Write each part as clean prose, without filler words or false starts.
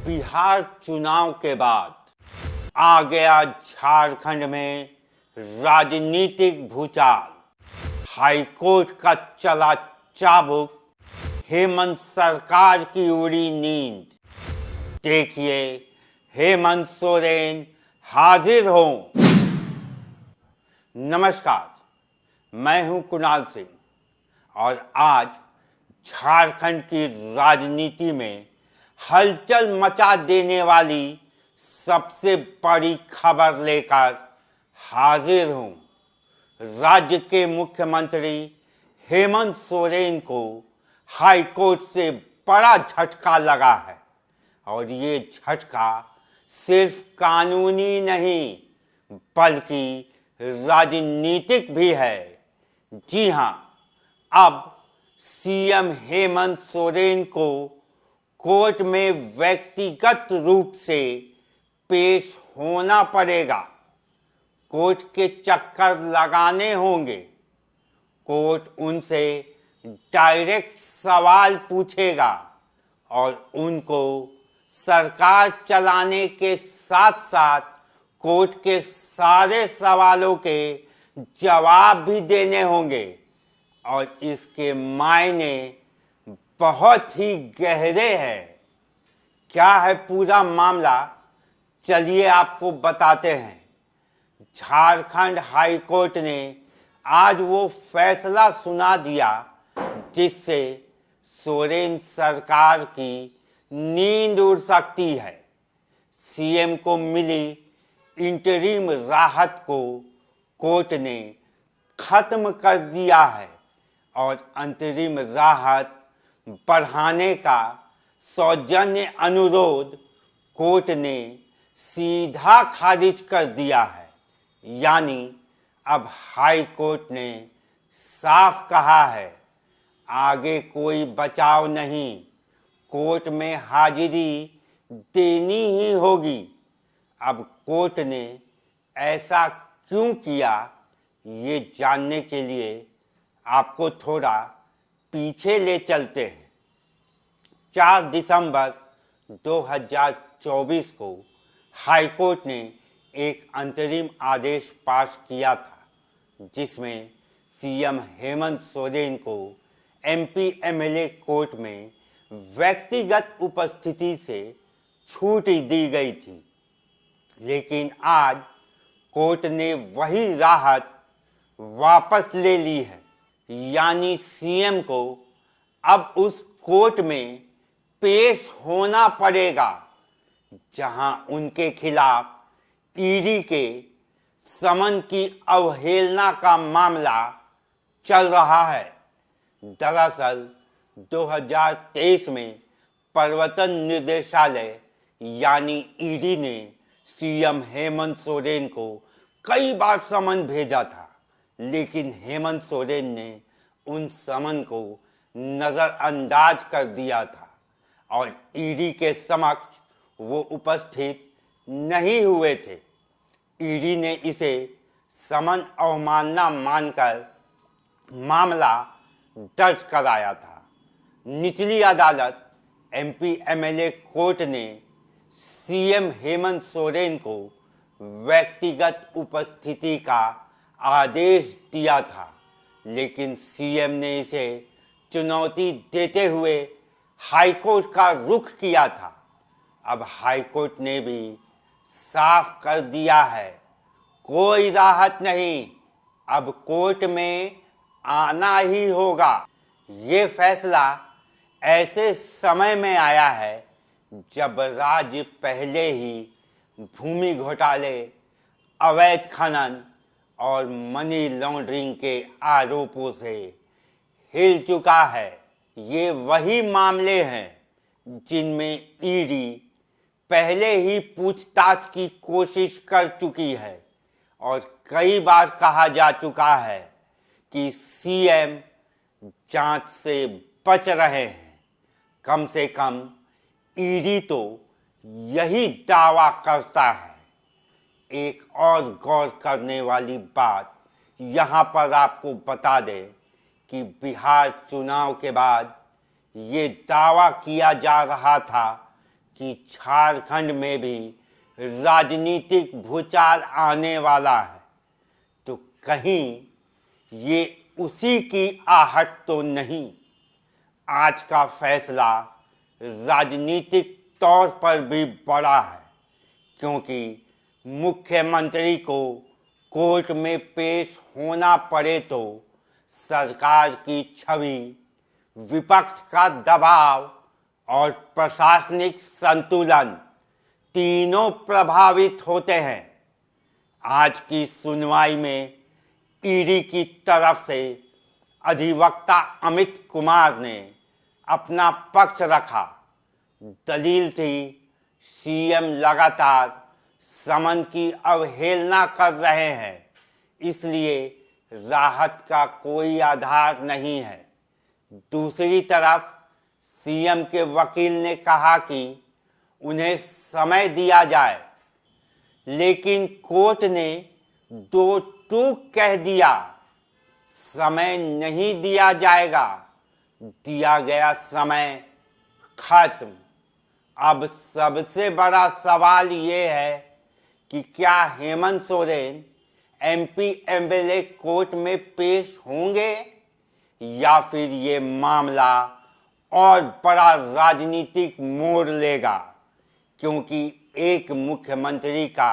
बिहार चुनाव के बाद आ गया झारखंड में राजनीतिक भूचाल। हाईकोर्ट का चला चाबुक, हेमंत सरकार की उड़ी नींद। देखिए, हेमंत सोरेन हाजिर हो। नमस्कार, मैं हूं कुणाल सिंह और आज झारखंड की राजनीति में हलचल मचा देने वाली सबसे बड़ी खबर लेकर हाजिर हूं। राज्य के मुख्यमंत्री हेमंत सोरेन को हाईकोर्ट से बड़ा झटका लगा है और ये झटका सिर्फ कानूनी नहीं बल्कि राजनीतिक भी है। जी हां, अब सीएम हेमंत सोरेन को कोर्ट में व्यक्तिगत रूप से पेश होना पड़ेगा। कोर्ट के चक्कर लगाने होंगे। कोर्ट उनसे डायरेक्ट सवाल पूछेगा और उनको सरकार चलाने के साथ साथ कोर्ट के सारे सवालों के जवाब भी देने होंगे और इसके मायने बहुत ही गहरे हैं। क्या है पूरा मामला, चलिए आपको बताते हैं। झारखंड हाईकोर्ट ने आज वो फैसला सुना दिया जिससे सोरेन सरकार की नींद उड़ सकती है। सीएम को मिली इंटरिम राहत को कोर्ट ने खत्म कर दिया है और अंतरिम राहत बढ़ाने का सौजन्य अनुरोध कोर्ट ने सीधा खारिज कर दिया है। यानी अब हाई कोर्ट ने साफ कहा है, आगे कोई बचाव नहीं, कोर्ट में हाजिरी देनी ही होगी। अब कोर्ट ने ऐसा क्यों किया, ये जानने के लिए आपको थोड़ा पीछे ले चलते हैं। 4 दिसंबर 2024 को हाईकोर्ट ने एक अंतरिम आदेश पास किया था जिसमें सीएम हेमंत सोरेन को एमपी एमएलए कोर्ट में व्यक्तिगत उपस्थिति से छूट दी गई थी। लेकिन आज कोर्ट ने वही राहत वापस ले ली है। यानी सीएम को अब उस कोर्ट में पेश होना पड़ेगा जहां उनके खिलाफ ईडी के समन की अवहेलना का मामला चल रहा है। दरअसल 2023 में प्रवर्तन निदेशालय यानी ईडी ने सीएम हेमंत सोरेन को कई बार समन भेजा था, लेकिन हेमंत सोरेन ने उन समन को नज़रअंदाज कर दिया था और ईडी के समक्ष वो उपस्थित नहीं हुए थे। ईडी ने इसे समन अवमानना मानकर मामला दर्ज कराया था। निचली अदालत एमपी एमएलए कोर्ट ने सीएम हेमंत सोरेन को व्यक्तिगत उपस्थिति का आदेश दिया था, लेकिन सीएम ने इसे चुनौती देते हुए हाईकोर्ट का रुख किया था। अब हाईकोर्ट ने भी साफ कर दिया है, कोई राहत नहीं, अब कोर्ट में आना ही होगा। ये फैसला ऐसे समय में आया है जब राज्य पहले ही भूमि घोटाले, अवैध खनन और मनी लॉन्ड्रिंग के आरोपों से हिल चुका है। ये वही मामले हैं जिनमें ईडी पहले ही पूछताछ की कोशिश कर चुकी है और कई बार कहा जा चुका है कि सीएम जांच से बच रहे हैं। कम से कम ईडी तो यही दावा करता है। एक और गौर करने वाली बात यहाँ पर आपको बता दें कि बिहार चुनाव के बाद ये दावा किया जा रहा था कि झारखंड में भी राजनीतिक भूचाल आने वाला है, तो कहीं ये उसी की आहट तो नहीं। आज का फैसला राजनीतिक तौर पर भी बड़ा है, क्योंकि मुख्यमंत्री को कोर्ट में पेश होना पड़े तो सरकार की छवि, विपक्ष का दबाव और प्रशासनिक संतुलन तीनों प्रभावित होते हैं। आज की सुनवाई में ईडी की तरफ से अधिवक्ता अमित कुमार ने अपना पक्ष रखा। दलील थी सीएम लगातार समन की अवहेलना कर रहे हैं, इसलिए राहत का कोई आधार नहीं है। दूसरी तरफ सीएम के वकील ने कहा कि उन्हें समय दिया जाए, लेकिन कोर्ट ने दो टूक कह दिया। समय नहीं दिया जाएगा, दिया गया समय खत्म। अब सबसे बड़ा सवाल ये है कि क्या Hemant Soren MP MLA court में पेश होंगे या फिर ये मामला और बड़ा राजनीतिक मोड़ लेगा, क्योंकि एक मुख्यमंत्री का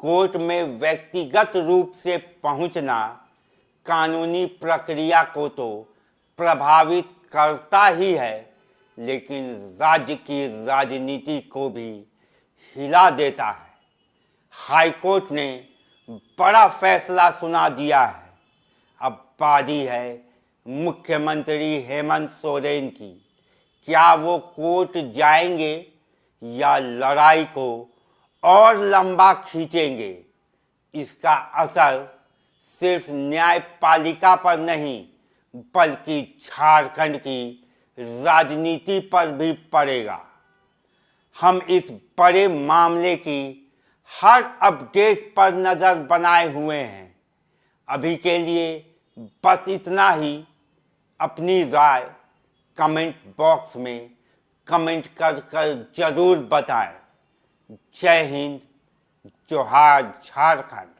कोर्ट में व्यक्तिगत रूप से पहुंचना कानूनी प्रक्रिया को तो प्रभावित करता ही है, लेकिन राज्य की राजनीति को भी हिला देता है। हाईकोर्ट ने बड़ा फैसला सुना दिया है। अब बारी है मुख्यमंत्री हेमंत सोरेन की। क्या वो कोर्ट जाएंगे या लड़ाई को और लंबा खींचेंगे? इसका असर सिर्फ न्यायपालिका पर नहीं, बल्कि झारखंड की राजनीति पर भी पड़ेगा। हम इस बड़े मामले की हर अपडेट पर नज़र बनाए हुए हैं। अभी के लिए बस इतना ही। अपनी राय कमेंट बॉक्स में कमेंट कर जरूर बताएं। जय हिंद, जोहार झारखंड।